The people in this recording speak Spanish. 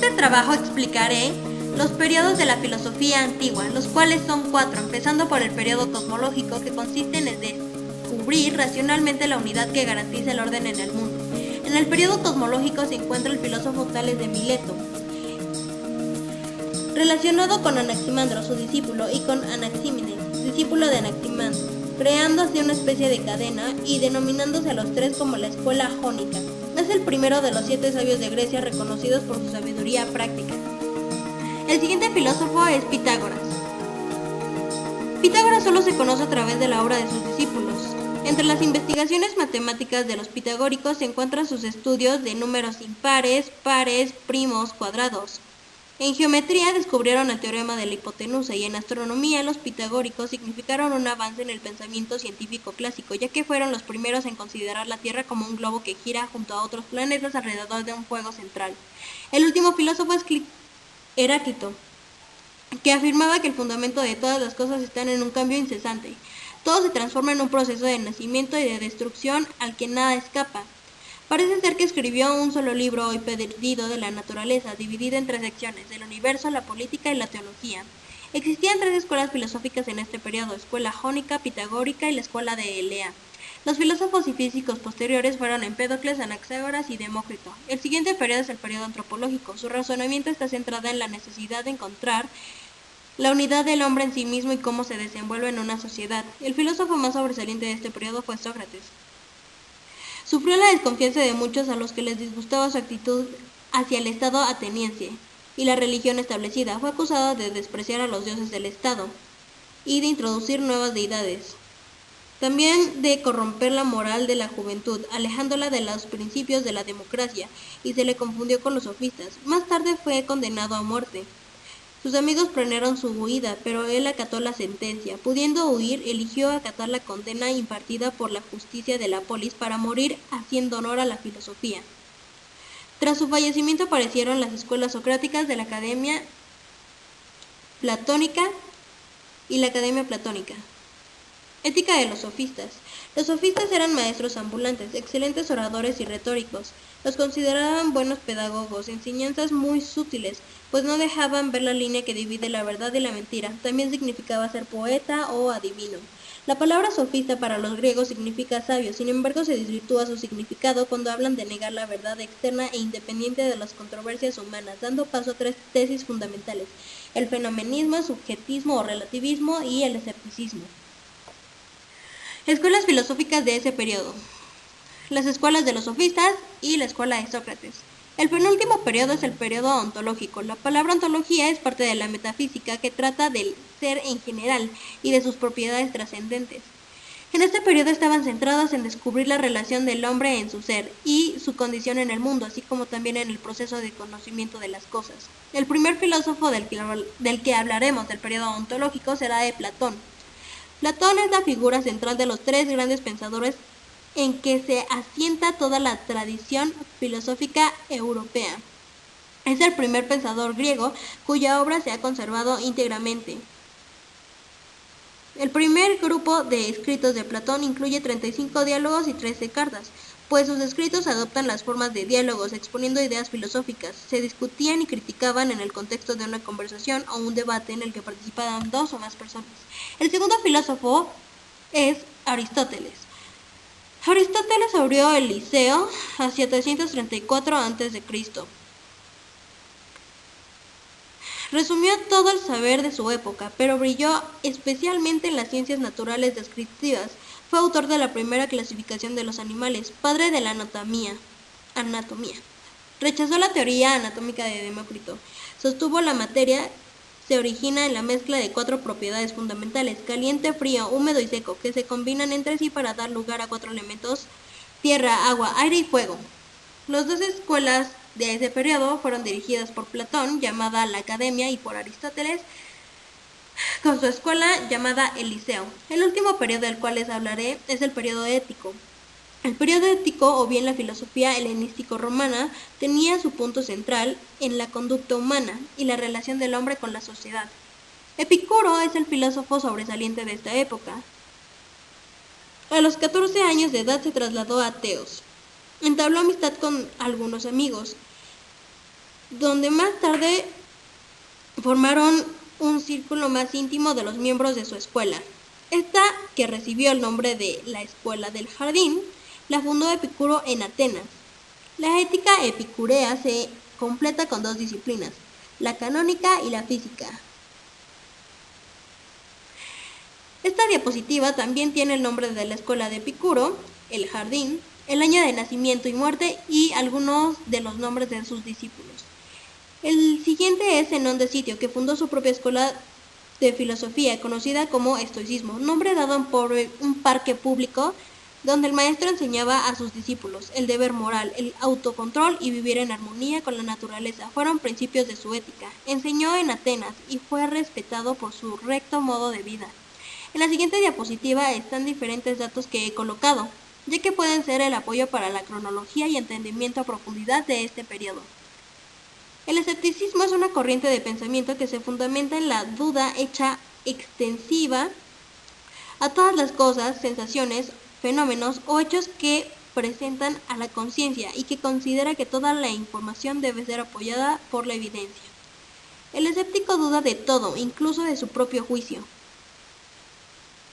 este trabajo explicaré los periodos de la filosofía antigua, los cuales son 4, empezando por el periodo cosmológico, que consiste en descubrir racionalmente la unidad que garantiza el orden en el mundo. En el periodo cosmológico se encuentra el filósofo Tales de Mileto, relacionado con Anaximandro, su discípulo, y con Anaxímenes, discípulo de Anaximandro, creando así una especie de cadena y denominándose a los tres como la escuela jónica. Es el primero de los 7 sabios de Grecia reconocidos por su sabiduría práctica. El siguiente filósofo es Pitágoras. Pitágoras solo se conoce a través de la obra de sus discípulos. Entre las investigaciones matemáticas de los pitagóricos se encuentran sus estudios de números impares, pares, primos, cuadrados. En geometría descubrieron el teorema de la hipotenusa y en astronomía los pitagóricos significaron un avance en el pensamiento científico clásico, ya que fueron los primeros en considerar la Tierra como un globo que gira junto a otros planetas alrededor de un fuego central. El último filósofo es Heráclito, que afirmaba que el fundamento de todas las cosas está en un cambio incesante. Todo se transforma en un proceso de nacimiento y de destrucción al que nada escapa. Parece ser que escribió un solo libro hoy perdido de la naturaleza, dividido en 3 secciones: el universo, la política y la teología. Existían 3 escuelas filosóficas en este periodo: escuela jónica, pitagórica y la escuela de Elea. Los filósofos y físicos posteriores fueron Empédocles, Anaxágoras y Demócrito. El siguiente periodo es el periodo antropológico. Su razonamiento está centrado en la necesidad de encontrar la unidad del hombre en sí mismo y cómo se desenvuelve en una sociedad. El filósofo más sobresaliente de este periodo fue Sócrates. Sufrió la desconfianza de muchos a los que les disgustaba su actitud hacia el Estado ateniense y la religión establecida. Fue acusado de despreciar a los dioses del Estado y de introducir nuevas deidades. También de corromper la moral de la juventud, alejándola de los principios de la democracia, y se le confundió con los sofistas. Más tarde fue condenado a muerte. Sus amigos planearon su huida, pero él acató la sentencia. Pudiendo huir, eligió acatar la condena impartida por la justicia de la polis para morir haciendo honor a la filosofía. Tras su fallecimiento aparecieron las escuelas socráticas de la Academia Platónica y la Academia Platónica. Ética de los sofistas. Los sofistas eran maestros ambulantes, excelentes oradores y retóricos. Los consideraban buenos pedagogos, enseñanzas muy sutiles, pues no dejaban ver la línea que divide la verdad y la mentira. También significaba ser poeta o adivino. La palabra sofista para los griegos significa sabio, sin embargo se desvirtúa su significado cuando hablan de negar la verdad externa e independiente de las controversias humanas, dando paso a 3 tesis fundamentales: el fenomenismo, el subjetismo o relativismo y el escepticismo. Escuelas filosóficas de ese periodo: las escuelas de los sofistas y la escuela de Sócrates. El penúltimo periodo es el periodo ontológico. La palabra ontología es parte de la metafísica, que trata del ser en general y de sus propiedades trascendentes. En este periodo estaban centrados en descubrir la relación del hombre en su ser y su condición en el mundo, así como también en el proceso de conocimiento de las cosas. El primer filósofo del que hablaremos del periodo ontológico será de Platón. Platón es la figura central de los 3 grandes pensadores en que se asienta toda la tradición filosófica europea. Es el primer pensador griego cuya obra se ha conservado íntegramente. El primer grupo de escritos de Platón incluye 35 diálogos y 13 cartas, pues sus escritos adoptan las formas de diálogos, exponiendo ideas filosóficas. Se discutían y criticaban en el contexto de una conversación o un debate en el que participaban 2 o más personas. El segundo filósofo es Aristóteles. Aristóteles abrió el Liceo hacia 334 a.C. Resumió todo el saber de su época, pero brilló especialmente en las ciencias naturales descriptivas. Fue autor de la primera clasificación de los animales, padre de la anatomía. Rechazó la teoría anatómica de Demócrito. Sostuvo la materia se origina en la mezcla de 4 propiedades fundamentales: caliente, frío, húmedo y seco, que se combinan entre sí para dar lugar a 4 elementos: tierra, agua, aire y fuego. Las 2 escuelas de ese periodo fueron dirigidas por Platón, llamada la Academia, y por Aristóteles, con su escuela llamada el Liceo. El último periodo del cual les hablaré es el periodo ético. El periodo ético, o bien la filosofía helenístico-romana, tenía su punto central en la conducta humana y la relación del hombre con la sociedad. Epicuro es el filósofo sobresaliente de esta época. A los 14 años de edad se trasladó a Teos. Entabló amistad con algunos amigos. donde más tarde formaron un círculo más íntimo de los miembros de su escuela. Esta, que recibió el nombre de la Escuela del Jardín, la fundó Epicuro en Atenas. La ética epicurea se completa con dos disciplinas, la canónica y la física. Esta diapositiva también tiene el nombre de la Escuela de Epicuro, el Jardín, el año de nacimiento y muerte y algunos de los nombres de sus discípulos. El siguiente es Zenón de Sitio, que fundó su propia escuela de filosofía conocida como estoicismo, nombre dado por un parque público donde el maestro enseñaba a sus discípulos el deber moral, el autocontrol y vivir en armonía con la naturaleza. Fueron principios de su ética. Enseñó en Atenas y fue respetado por su recto modo de vida. En la siguiente diapositiva están diferentes datos que he colocado, ya que pueden ser el apoyo para la cronología y entendimiento a profundidad de este periodo. El escepticismo es una corriente de pensamiento que se fundamenta en la duda hecha extensiva a todas las cosas, sensaciones, fenómenos o hechos que presentan a la conciencia y que considera que toda la información debe ser apoyada por la evidencia. El escéptico duda de todo, incluso de su propio juicio.